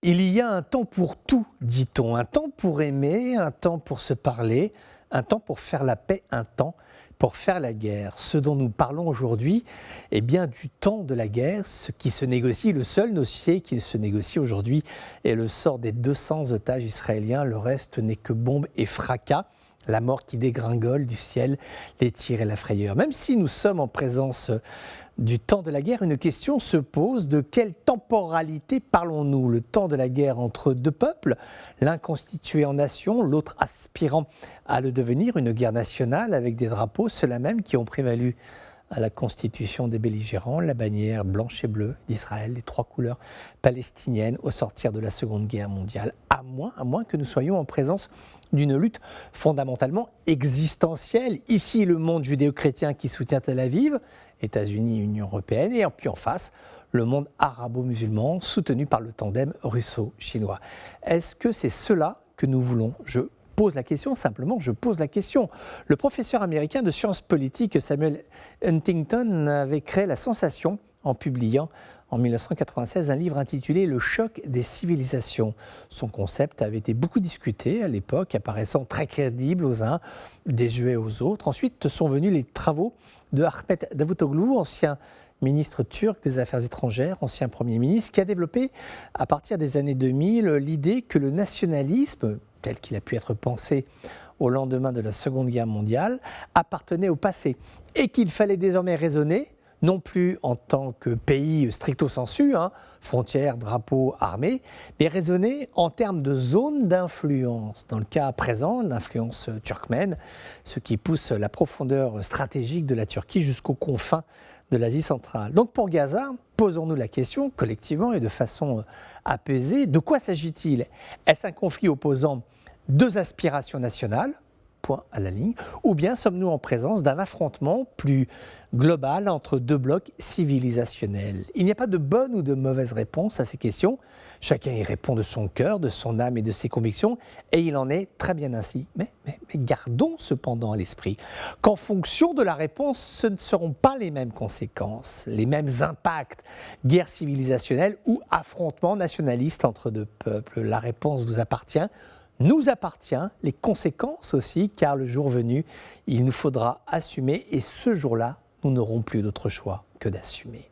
Il y a un temps pour tout, dit-on, un temps pour aimer, un temps pour se parler, un temps pour faire la paix, un temps pour faire la guerre. Ce dont nous parlons aujourd'hui est bien du temps de la guerre, ce qui se négocie, le seul dossier qui se négocie aujourd'hui est le sort des 200 otages israéliens, le reste n'est que bombes et fracas. La mort qui dégringole du ciel, les tirs et la frayeur. Même si nous sommes en présence du temps de la guerre, une question se pose: de quelle temporalité parlons-nous? Le temps de la guerre entre deux peuples, l'un constitué en nation, l'autre aspirant à le devenir, une guerre nationale avec des drapeaux, ceux-là même qui ont prévalu à la constitution des belligérants, la bannière blanche et bleue d'Israël, les trois couleurs palestiniennes au sortir de la Seconde Guerre mondiale, à moins que nous soyons en présence d'une lutte fondamentalement existentielle. Ici, le monde judéo-chrétien qui soutient Tel Aviv, États-Unis, Union européenne, et puis en face, le monde arabo-musulman soutenu par le tandem russo-chinois. Est-ce que c'est cela que nous voulons? Je pose la question, simplement je pose la question. Le professeur américain de sciences politiques Samuel Huntington avait créé la sensation en publiant en 1996 un livre intitulé « Le choc des civilisations ». Son concept avait été beaucoup discuté à l'époque, apparaissant très crédible aux uns, désuet aux autres. Ensuite sont venus les travaux de Ahmet Davutoğlu, ancien ministre turc des Affaires étrangères, ancien Premier ministre, qui a développé, à partir des années 2000, l'idée que le nationalisme, tel qu'il a pu être pensé au lendemain de la Seconde Guerre mondiale, appartenait au passé et qu'il fallait désormais raisonner, non plus en tant que pays stricto sensu, frontières, drapeaux, armées, mais raisonner en termes de zone d'influence. Dans le cas présent, l'influence turkmène, ce qui pousse la profondeur stratégique de la Turquie jusqu'aux confins de l'Asie centrale. Donc pour Gaza, posons-nous la question collectivement et de façon apaisée, de quoi s'agit-il? Est-ce un conflit opposant deux aspirations nationales, point à la ligne, ou bien sommes-nous en présence d'un affrontement plus global entre deux blocs civilisationnels? Il n'y a pas de bonne ou de mauvaise réponse à ces questions. Chacun y répond de son cœur, de son âme et de ses convictions, et il en est très bien ainsi. Mais gardons cependant à l'esprit qu'en fonction de la réponse, ce ne seront pas les mêmes conséquences, les mêmes impacts, guerre civilisationnelle ou affrontement nationaliste entre deux peuples. La réponse vous appartient, nous appartient, les conséquences aussi, car le jour venu, il nous faudra assumer, et ce jour-là, nous n'aurons plus d'autre choix que d'assumer.